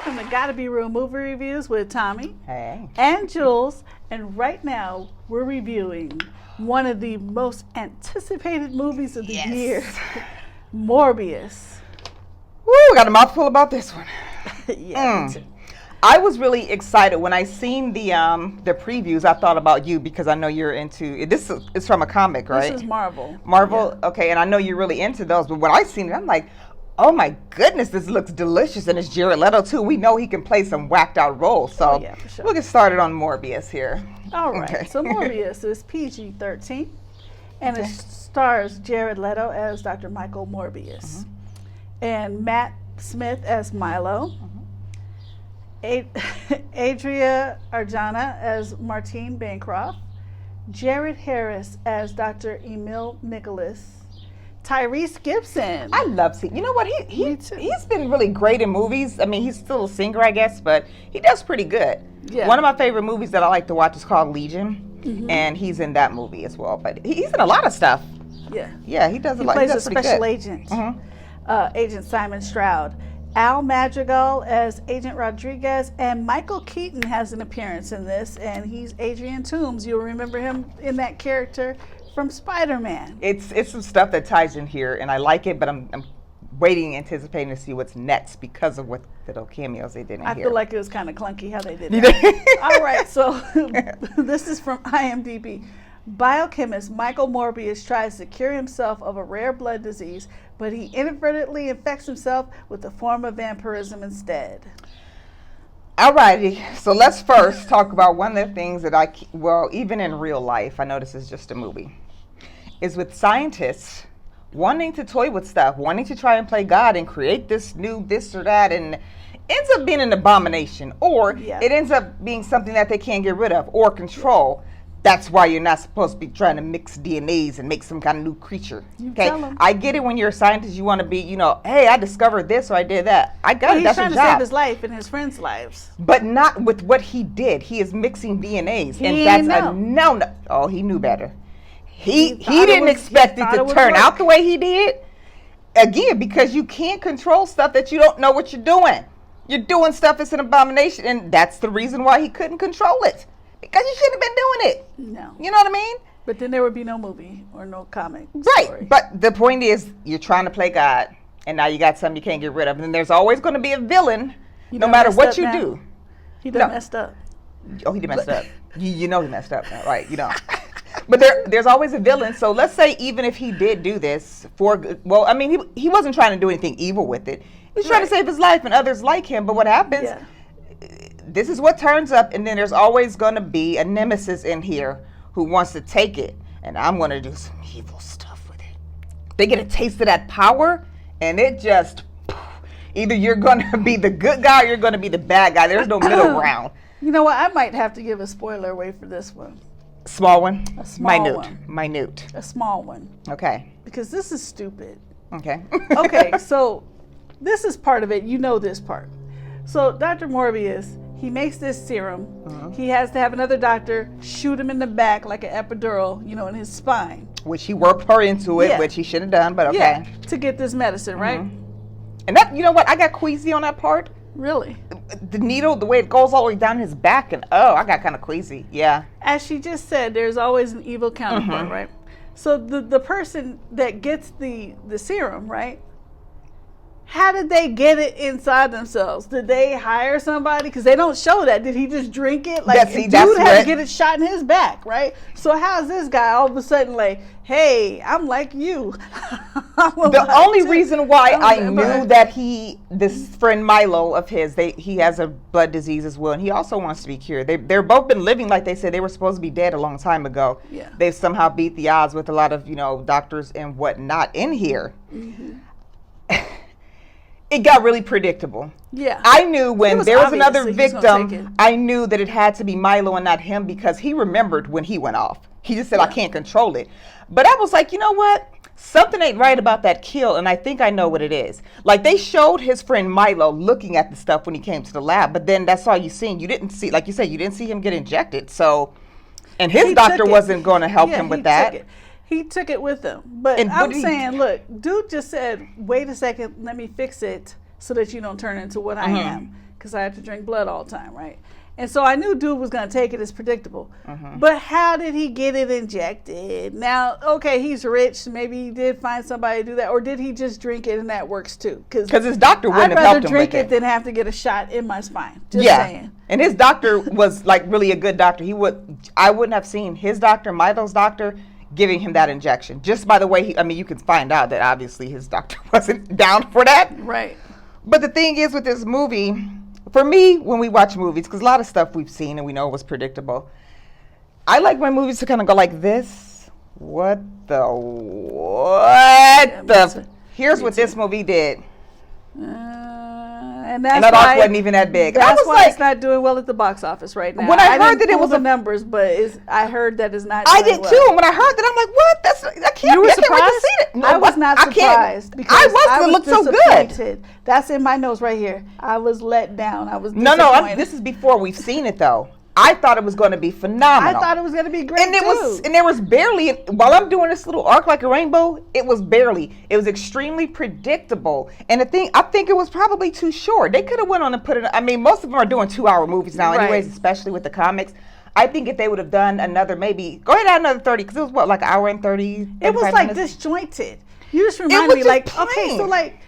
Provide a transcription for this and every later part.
welcome to GottaBeReel movie reviews with Thommi Hey. and Jules. And right now we're reviewing one of the most anticipated movies of the year, Morbius. Woo, we got a mouthful about this one. Yeah. I was really excited when I seen the previews. I thought about you because I know you're into this. Is from a comic, right? This is Marvel. Marvel, Yeah. Okay, and I know you're really into those. But when I seen it, I'm like, oh my goodness, this looks delicious, and it's Jared Leto too. We know he can play some whacked out roles. So yeah, for sure. we'll get started on Morbius here. All right. Okay. So Morbius is PG-13, and it stars Jared Leto as Dr. Michael Morbius, and Matt Smith as Milo. Adria Arjona as Martine Bancroft, Jared Harris as Dr. Emil Nicholas, Tyrese Gibson. I love seeing. You know what? Me too. He's been really great in movies. I mean, he's still a singer, I guess, but he does pretty good. Yeah. One of my favorite movies that I like to watch is called Legion, and he's in that movie as well. But he's in a lot of stuff. Yeah. Yeah, he does a He lot. plays He a does pretty special good. agent, Agent Simon Stroud. Al Madrigal as Agent Rodriguez, and Michael Keaton has an appearance in this, and he's Adrian Toomes. You'll remember him in that character from Spider-Man. It's some stuff that ties in here, and I like it, but I'm waiting, anticipating to see what's next because of what little cameos they did in I here. feel like it was kind of clunky how they did that. All right, so this is from IMDb. Biochemist Michael Morbius tries to cure himself of a rare blood disease, but he inadvertently infects himself with a form of vampirism instead. Alrighty, so let's first talk about one of the things that even in real life, I know this is just a movie, is with scientists wanting to toy with stuff, wanting to try and play God and create this new this or that, and ends up being an abomination, or it ends up being something that they can't get rid of or control. That's why you're not supposed to be trying to mix DNAs and make some kind of new creature. Okay, I get it when you're a scientist, you want to be, hey, I discovered this or I did that. I got it. That's your job. He's trying to save his life and his friends' lives. But not with what he did. He is mixing DNAs, and that's a no. Oh, he knew better. He didn't expect it to turn out the way he did. Again, because you can't control stuff that you don't know what you're doing. You're doing stuff that's an abomination, and that's the reason why he couldn't control it. Because you shouldn't have been doing it. No. You know what I mean? But then there would be no movie or no comic Right. story. But the point is, you're trying to play God, and now you got something you can't get rid of. And then there's always going to be a villain, no matter what you do. He done messed up. Oh, he did messed up. You know he messed up now, right? You know. But there's always a villain. So let's say even if he did do this he wasn't trying to do anything evil with it. He was trying to save his life and others like him. But what happens? Yeah. This is what turns up, and then there's always going to be a nemesis in here who wants to take it, and I'm going to do some evil stuff with it. They get a taste of that power, and it just, either you're going to be the good guy or you're going to be the bad guy. There's no middle ground. You know what? I might have to give a spoiler away for this one. Small one? A small one. Minute. A small one. Okay. Because this is stupid. Okay. Okay, so this is part of it. You know this part. So Dr. Morbius, he makes this serum. He has to have another doctor shoot him in the back like an epidural, in his spine. Which he worked her into it, which he shouldn't have done, but okay. Yeah, to get this medicine, right? And that, you know what? I got queasy on that part. Really? The needle, the way it goes all the way down his back, and I got kind of queasy. Yeah. As she just said, there's always an evil counterpart, right? So the person that gets the serum, right? How did they get it inside themselves? Did they hire somebody? Because they don't show that. Did he just drink it? Like, dude had to get it shot in his back, right? So how's this guy all of a sudden like, hey, I'm like you? The only reason why I knew that this friend Milo of his, he has a blood disease as well, and he also wants to be cured. They're both been living like they said they were supposed to be dead a long time ago. Yeah. They've somehow beat the odds with a lot of, doctors and whatnot in here. It got really predictable. Yeah. I knew when there was another victim, I knew that it had to be Milo and not him because he remembered when he went off. He just said, I can't control it. But I was like, you know what? Something ain't right about that kill, and I think I know what it is. Like, they showed his friend Milo looking at the stuff when he came to the lab, but then that's all you seen. You didn't see, like you said, you didn't see him get injected. So, and his doctor wasn't going to help him with that. He took it with him. But I'm saying, look, dude just said, wait a second, let me fix it so that you don't turn into what I am. because I had to drink blood all the time, right? And so I knew dude was going to take it. It's predictable. But how did he get it injected? Now, okay, he's rich. Maybe he did find somebody to do that. Or did he just drink it and that works too? Because his doctor wouldn't have helped him with it. I'd rather drink it than have to get a shot in my spine. Just saying. And his doctor was like really a good doctor. I wouldn't have seen his doctor, Milo's doctor, giving him that injection. Just by the way, you can find out that obviously his doctor wasn't down for that. Right. But the thing is with this movie, for me, when we watch movies, because a lot of stuff we've seen and we know was predictable, I like my movies to kind of go like this. Here's what this movie did. And that's that why wasn't even that big. That's why it's not doing well at the box office right now. When I heard that it was the numbers, but I heard that it's not. I did too. And when I heard that, I'm like, what? I can't. You were surprised? I can't wait to see it. No, I was not surprised because I was. It looked so good. That's in my notes right here. I was let down. I was disappointed. No. This is before we've seen it though. I thought it was going to be phenomenal. I thought it was going to be great and there was barely, while I'm doing this little arc like a rainbow, it was extremely predictable. And I think it was probably too short. They could have went on and put it, most of them are doing 2-hour movies now anyways, especially with the comics. I think if they would have done another, go ahead, add another 30, because it was like an hour and 30. It was like minutes? Disjointed. You just reminded me okay, so like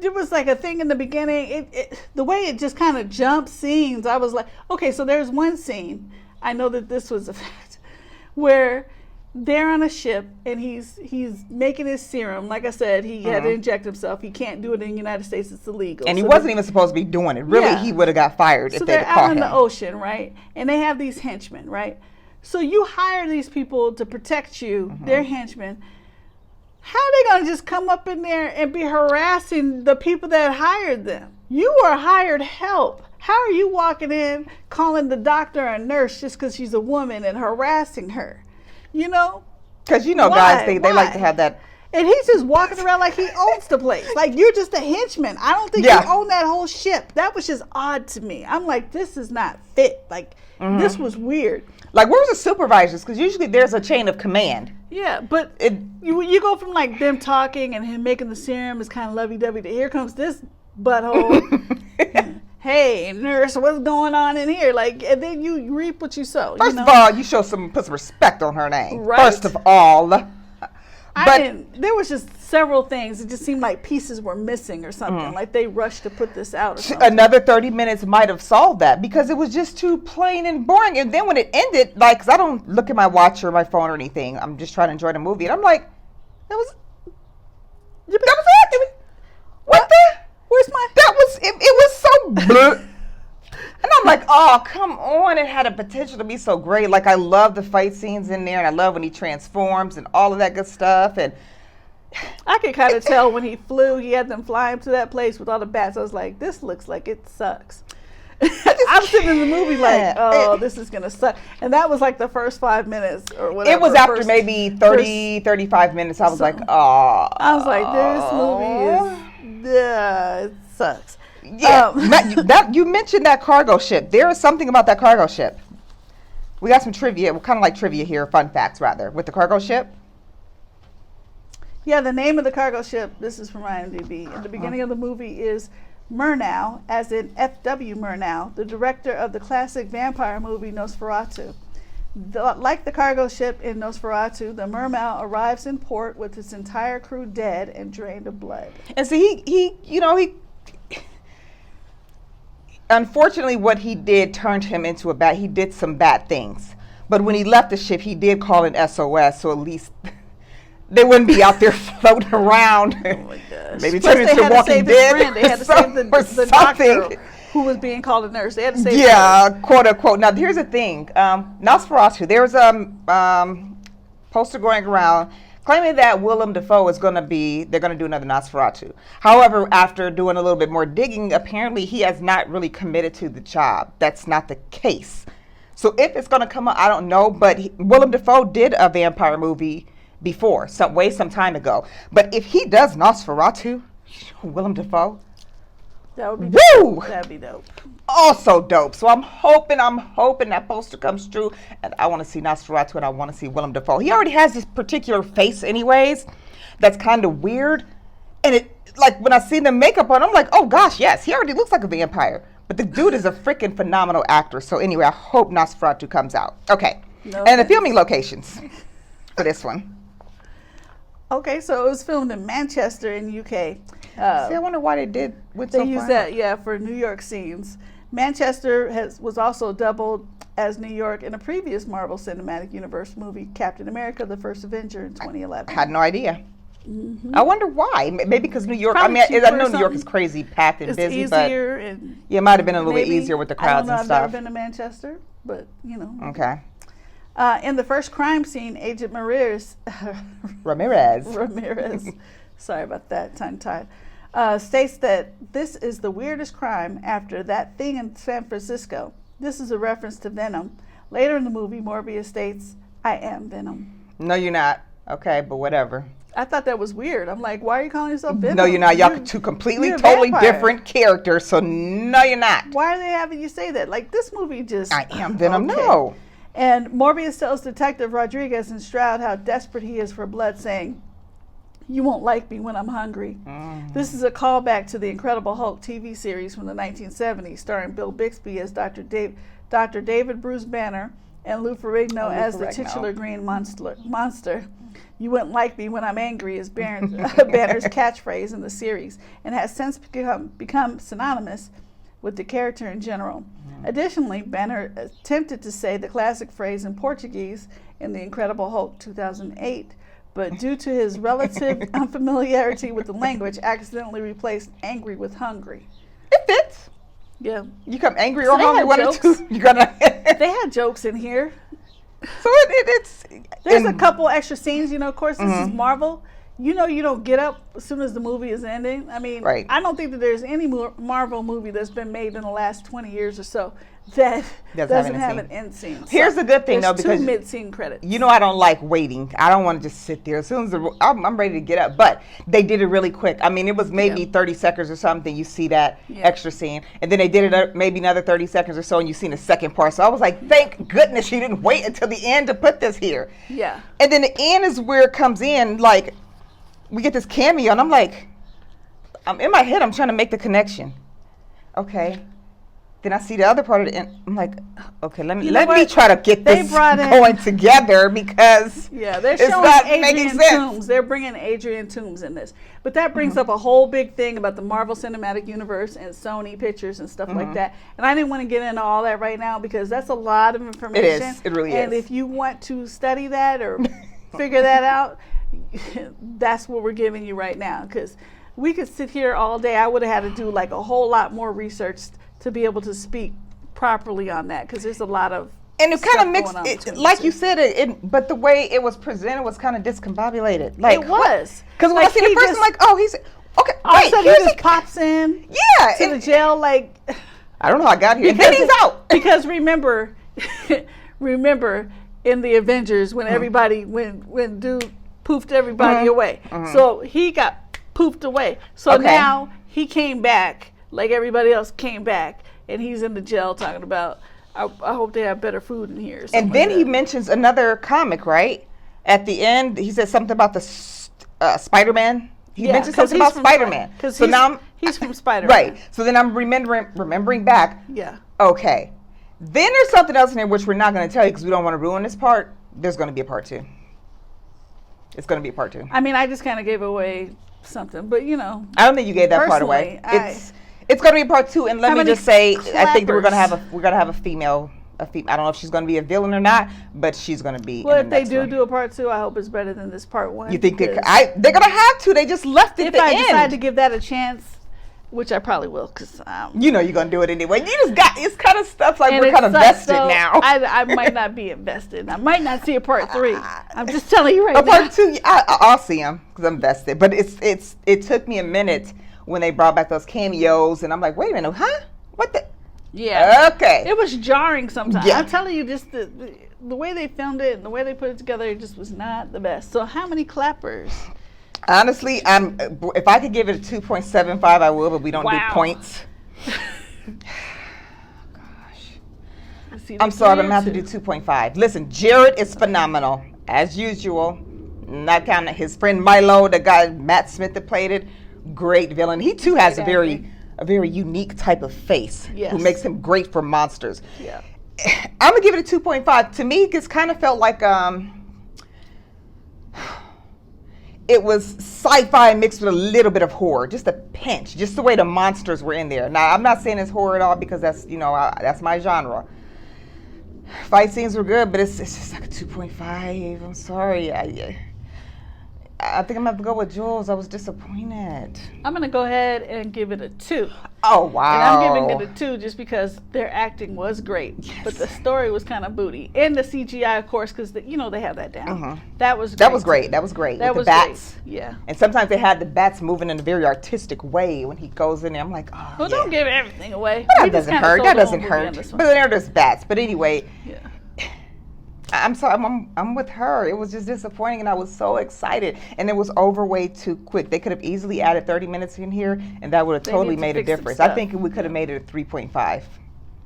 there was like a thing in the beginning, the way it just kind of jumped scenes, I was like, okay, so there's one scene, I know that this was a fact, where they're on a ship and he's making his serum. Like I said, he had to inject himself. He can't do it in the United States, it's illegal. And he wasn't even supposed to be doing it. Really, he would have got fired if they'd have caught him. So they're out in the ocean, right? And they have these henchmen, right? So you hire these people to protect you, they're henchmen. How are they going to just come up in there and be harassing the people that hired them? You are hired help. How are you walking in, calling the doctor a nurse just because she's a woman and harassing her? Because guys, they like to have that. And he's just walking around like he owns the place. Like, you're just a henchman. I don't think you own that whole ship. That was just odd to me. I'm like, this is not fit. Like, this was weird. Like, where's the supervisors? Because usually there's a chain of command. Yeah, but you go from like them talking and him making the serum is kind of lovey-dovey to here comes this butthole. Hey, nurse, what's going on in here? Like, and then you reap what you sow. First of all, you put some respect on her name. Right. First of all. There was just several things. It just seemed like pieces were missing or something. Like they rushed to put this out or something. Another 30 minutes might have solved that because it was just too plain and boring. And then when it ended, like, 'cause I don't look at my watch or my phone or anything. I'm just trying to enjoy the movie. And I'm like, that was it? What the? Where's my? It was so bleh. And I'm like, oh, come on. It had a potential to be so great. Like, I love the fight scenes in there, and I love when he transforms and all of that good stuff. And I could kind of tell when he flew, he had them fly him to that place with all the bats. I was like, this looks like it sucks. I'm sitting in the movie like, oh, this is going to suck. And that was like the first 5 minutes or whatever. It was after maybe 35 minutes. I was like, oh. I was like, this movie it sucks. Yeah, you mentioned that cargo ship. There is something about that cargo ship. We got some trivia. We're kind of like trivia here, fun facts rather, with the cargo ship. Yeah, the name of the cargo ship, this is from IMDb, at the beginning of the movie is Murnau, as in F.W. Murnau, the director of the classic vampire movie Nosferatu. Like the cargo ship in Nosferatu, the Murnau arrives in port with its entire crew dead and drained of blood. And so he unfortunately, what he did turned him into he did some bad things. But when he left the ship, he did call an SOS, so at least they wouldn't be out there floating around. Oh my gosh. Maybe turn into Walking Dead. They had to save the doctor who was being called a nurse. They had to save her. Quote unquote. Now, here's the thing. Nosferatu, there was a poster going around claiming that Willem Dafoe they're going to do another Nosferatu. However, after doing a little bit more digging, apparently he has not really committed to the job. That's not the case. So if it's going to come up, I don't know, but Willem Dafoe did a vampire movie before, some time ago. But if he does Nosferatu, Willem Dafoe, that would be dope. That'd be dope. Also dope. So I'm hoping that poster comes true, and I want to see Nosferatu and I want to see Willem Dafoe. He already has this particular face anyways that's kind of weird, And it, like, when I seen the makeup on, I'm like, oh gosh, yes, he already looks like a vampire. But the dude is a freaking phenomenal actor. So anyway, I hope Nosferatu comes out. Okay. No, and the filming locations for this one. Okay, so it was filmed in Manchester in UK. See, I wonder why they use that, for New York scenes. Manchester was also doubled as New York in a previous Marvel Cinematic Universe movie, Captain America: The First Avenger, in 2011. I had no idea. Mm-hmm. I wonder why. Maybe because New York. Probably I know New York is crazy, packed and busy, but and it might have been a little bit easier with the crowds and stuff. I've never been to Manchester, but Okay. In the first crime scene, Agent Ramirez. Sorry about that, tongue-tied. States that this is the weirdest crime after that thing in San Francisco. This is a reference to Venom. Later in the movie, Morbius states, "I am Venom." No, you're not. Okay, but whatever. I thought that was weird. I'm like, why are you calling yourself Venom? No, you're not. Y'all two completely, totally different characters, so no, you're not. Why are they having you say that? Like, this movie just... I am Venom, okay. No. And Morbius tells Detective Rodriguez and Stroud how desperate he is for blood, saying, "You won't like me when I'm hungry." Mm. This is a callback to the Incredible Hulk TV series from the 1970s, starring Bill Bixby as Dr. David Bruce Banner and Lou Ferrigno as the titular green monster. "You wouldn't like me when I'm angry" is Banner's catchphrase in the series, and has since become synonymous with the character in general. Additionally, Banner attempted to say the classic phrase in Portuguese in The Incredible Hulk 2008, but due to his relative unfamiliarity with the language, accidentally replaced angry with hungry. It fits. Yeah. You come angry or hungry, one or two. You're gonna. They had jokes in here. So it's. There's a couple extra scenes, of course, this is Marvel. You don't get up as soon as the movie is ending. I mean, right. I don't think that there's any Marvel movie that's been made in the last 20 years or so that doesn't have an end scene. Here's the good thing, though, because two mid-scene credits. I don't like waiting. I don't want to just sit there. As soon as I'm ready to get up. But they did it really quick. I mean, it was maybe 30 seconds or something. You see that extra scene. And then they did it maybe another 30 seconds or so, and you seen the second part. So I was like, thank goodness you didn't wait until the end to put this here. Yeah. And then the end is where it comes in, like, we get this cameo, and I'm like, in my head, I'm trying to make the connection. Okay. Then I see the other part of it, and I'm like, okay, let me try to get this going together, because they're showing Adrian Toomes. They're bringing Adrian Toomes in this. But that brings up a whole big thing about the Marvel Cinematic Universe and Sony Pictures and stuff like that. And I didn't want to get into all that right now, because that's a lot of information. It is. It really is. And if you want to study that or figure that out, that's what we're giving you right now, because we could sit here all day. I would have had to do like a whole lot more research to be able to speak properly on that, because there's a lot of and it kind of mixed like you said but the way it was presented was kind of discombobulated. Like, it was, because when I see the person, I'm like, oh, he's okay, all of a sudden he just pops in to the jail, like, I don't know how I got here, and then he's out. Because remember in the Avengers when everybody when dude poofed everybody away, so he got poofed away, so now he came back like everybody else came back, and he's in the jail talking about, I hope they have better food in here. And then he mentions another comic, right? At the end, he says something about the Spider-Man. He mentions something about Spider-Man. So now he's from Spider-Man. Right. So then I'm remembering back. Yeah. Okay. Then there's something else in there which we're not going to tell you because we don't want to ruin this part. There's going to be a part 2. It's going to be a part 2. I mean, I just kind of gave away something, but I don't think you gave that part away. It's going to be a part 2, and let me just say, I think that we're going to have a female. I don't know if she's going to be a villain or not, but she's going to be. Well, if they do a part 2, I hope it's better than this part 1. You think they're going to have to? They just left it at the end. If I decide to give that a chance, which I probably will, because you're going to do it anyway. It's kind of stuff like we're kind of vested now. I might not be invested. I might not see a part 3. I'm just telling you right now. A part 2, I'll see them because I'm vested. But it took me a minute when they brought back those cameos, and I'm like, wait a minute, huh? What the? Yeah. Okay. It was jarring sometimes. Yeah. I'm telling you, just the way they filmed it and the way they put it together, it just was not the best. So how many clappers? Honestly, if I could give it a 2.75, I would, but we don't do points. Gosh. I'm sorry, but I'm going to have to do 2.5. Listen, Jared is phenomenal, as usual. Not counting his friend Milo, the guy, Matt Smith, that played it. great villain. He too has Exactly. a very unique type of face, Yes. who makes him great for monsters. Yeah. I'm gonna give it a 2.5. To me, it's kind of felt like it was sci-fi mixed with a little bit of horror, just a pinch, just the way the monsters were in there. Now, I'm not saying it's horror at all because that's that's my genre. Fight scenes were good, but it's just like a 2.5. I'm sorry. I think I'm gonna have to go with Jules. I was disappointed. I'm gonna go ahead and give it a 2. Oh wow! And I'm giving it a 2 just because their acting was great, Yes. but the story was kind of booty, and the CGI, of course, because they have that down. Mhm. That was great. That was great. That was great. That With was the bats. great. Yeah. And sometimes they had the bats moving in a very artistic way when he goes in there. I'm like, oh, Well, yeah. don't give everything away. That We just doesn't kinda hurt. sold That the whole doesn't movie on hurt. this But one. they're just bats. But anyway, Yeah. I'm sorry. I'm with her. It was just disappointing, and I was so excited, and it was over way too quick. They could have easily added 30 minutes in here, and that would have They totally need to made a fix some difference. I stuff. think we could have made it a 3.5.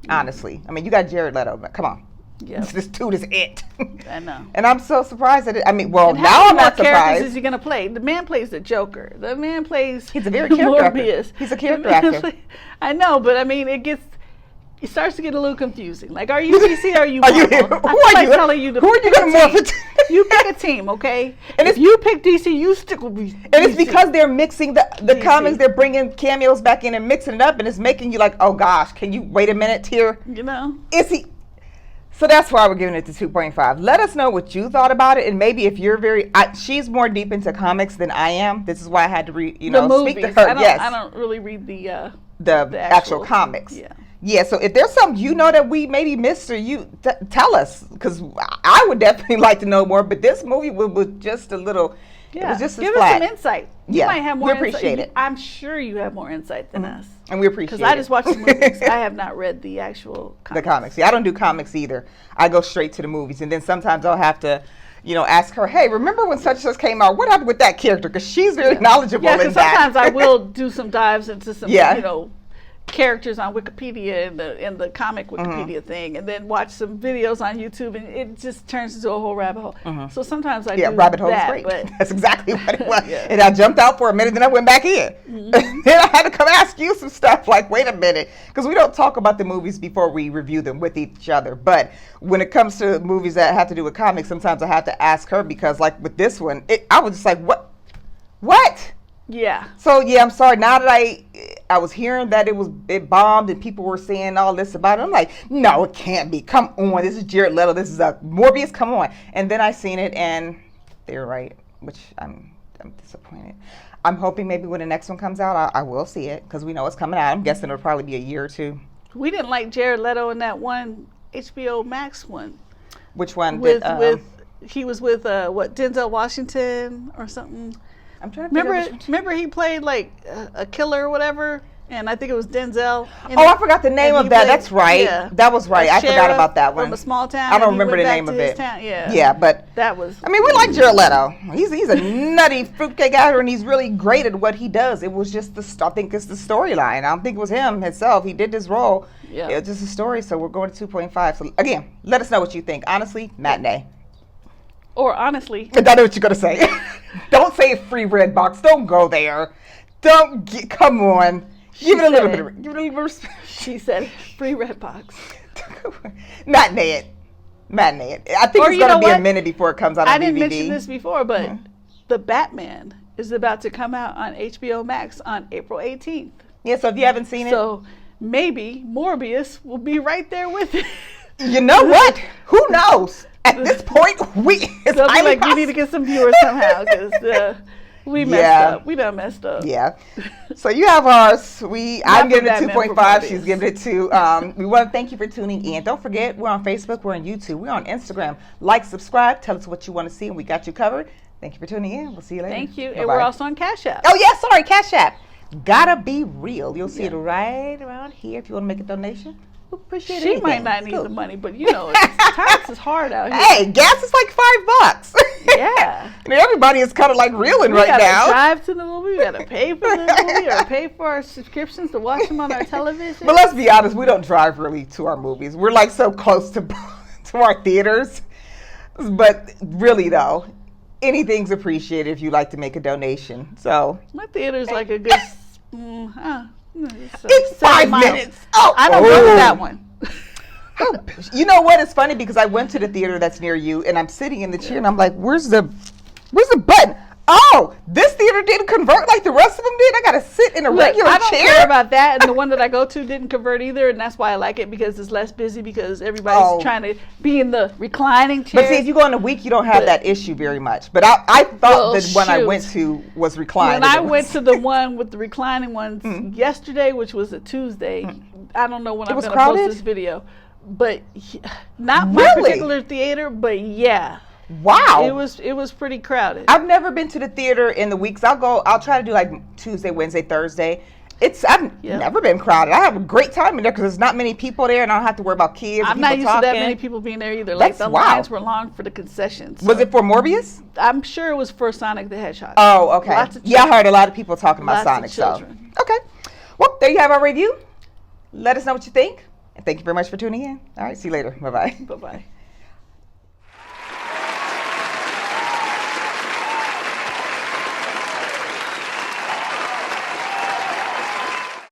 Honestly, I mean, you got Jared Leto. But come on, Yeah. this dude is it. I know. And I'm so surprised at it. I mean, well, And now how I'm many not more characters surprised. is he gonna play? The man plays the Joker. The man plays. He's a very character actor. Morbius. He's a character The man actor. I know, but I mean, it starts to get a little confusing. Like, are you DC or are you Are you? Marvel? Who I are feel like you? telling you to Who are you pick gonna a morph team. it to? You pick a team, okay? And if you pick DC, you stick with DC. And it's because they're mixing the DC. comics, they're bringing cameos back in and mixing it up, and it's making you like, oh gosh, can you wait a minute here? You know. Is he? So that's why we're giving it to 2.5. Let us know what you thought about it, and maybe if you're she's more deep into comics than I am. This is why I had to speak to movies. her. I don't really read the actual comics. Yeah. Yeah, so if there's something that we maybe missed, or you tell us, because I would definitely like to know more. But this movie was just a little. Yeah. It was just Give flat. us some insight. You Yeah, might have more we appreciate insight. it. I'm sure you have more insight than us. And we appreciate it. Because I just watched the movies. I have not read the actual comics. The comics. Yeah, I don't do comics either. I go straight to the movies, and then sometimes I'll have to, ask her, hey, remember when such and such came out? What happened with that character? Because she's very knowledgeable Yeah, in because that. sometimes I will do some dives into some, Yeah. characters on Wikipedia in the comic Mm-hmm. Wikipedia thing, and then watch some videos on YouTube, and it just turns into a whole rabbit hole. So sometimes I do rabbit hole is that, great. but That's exactly what it was. Yeah. And I jumped out for a minute, then I went back in. Then I had to come ask you some stuff like, wait a minute, because we don't talk about the movies before we review them with each other. But when it comes to movies that have to do with comics, sometimes I have to ask her, because like with this one, I was just like, what? yeah. So yeah, I'm sorry. Now that I was hearing that it bombed and people were saying all this about it, I'm like, no, it can't be. Come on, this is Jared Leto. This is a Morbius. Come on. And then I seen it, and they're right, which I'm disappointed. I'm hoping maybe when the next one comes out, I will see it, because we know it's coming out. I'm guessing it'll probably be a year or two. We didn't like Jared Leto in that one HBO Max one. Which one? He was with Denzel Washington or something. I'm trying to figure out Remember he played like a killer or whatever, and I think it was Denzel. I forgot the name of that. That's right. Yeah, that was right. I forgot about that one. From a small town. I don't and he remember went the back name to of his it. town. Yeah. Yeah, but that was. I mean, we like Jared Leto. He's a nutty fruitcake actor, and he's really great at what he does. It was just I think it's the storyline. I don't think it was him himself. He did this role. Yeah. It was just a story. So we're going to 2.5. So again, let us know what you think. Honestly, matinee. Or honestly, I know what you're gonna say. Don't say free red box. Don't go there. Come on. Give it a little bit of respect. she said, free Redbox. Matinee it. I think it's gonna be a minute before it comes out on DVD. I didn't mention this before, but The Batman is about to come out on HBO Max on April 18th. Yeah, so if you haven't seen it. So maybe Morbius will be right there with it. You know what? Who knows? At this point, it's They'll be highly like, you need to get some viewers somehow, because we messed up. We done messed up. Yeah. So you have ours. I'm giving it 2.5. She's giving it 2. We want to thank you for tuning in. Don't forget, we're on Facebook. We're on YouTube. We're on Instagram. Like, subscribe. Tell us what you want to see, and we got you covered. Thank you for tuning in. We'll see you later. Thank you. Bye-bye. And we're also on Cash App. Oh, yeah. Sorry. Cash App. GottaBeReel. You'll see it right around here if you want to make a donation. We appreciate it. She might not need the money, but tax is hard out here. Hey, gas is like $5. Yeah. I mean, everybody is kind of like reeling right now. We gotta drive to the movie. We gotta pay for the movie, or pay for our subscriptions to watch them on our television. But let's be honest, we don't drive really to our movies. We're like so close to our theaters. But really though, anything's appreciated if you like to make a donation. So my theater's like a good. It's 5 minutes. Oh, I don't go to that one. You know what? It's funny because I went to the theater that's near you, and I'm sitting in the chair, and I'm like, "Where's the button?" Oh, this theater didn't convert like the rest of them did. I gotta sit in a regular chair. I don't care about that, and the one that I go to didn't convert either, and that's why I like it because it's less busy because everybody's trying to be in the reclining chair. But see, if you go in a week, you don't have that issue very much. But I thought the one I went to was reclining. When I went to the one with the reclining ones yesterday, which was a Tuesday, I don't know when I'm going to post this video, but not my particular theater, but yeah. Wow. It was pretty crowded. I've never been to the theater in the weeks. I'll try to do like Tuesday, Wednesday, Thursday. I've never been crowded. I have a great time in there because there's not many people there and I don't have to worry about kids. I'm not used to that many people being there either. Like the lines were long for the concessions. So. Was it for Morbius? I'm sure it was for Sonic the Hedgehog. Oh, okay. I heard a lot of people talking about Sonic. So okay. Well, there you have our review. Let us know what you think. And thank you very much for tuning in. All right, see you later. Bye-bye. Bye-bye.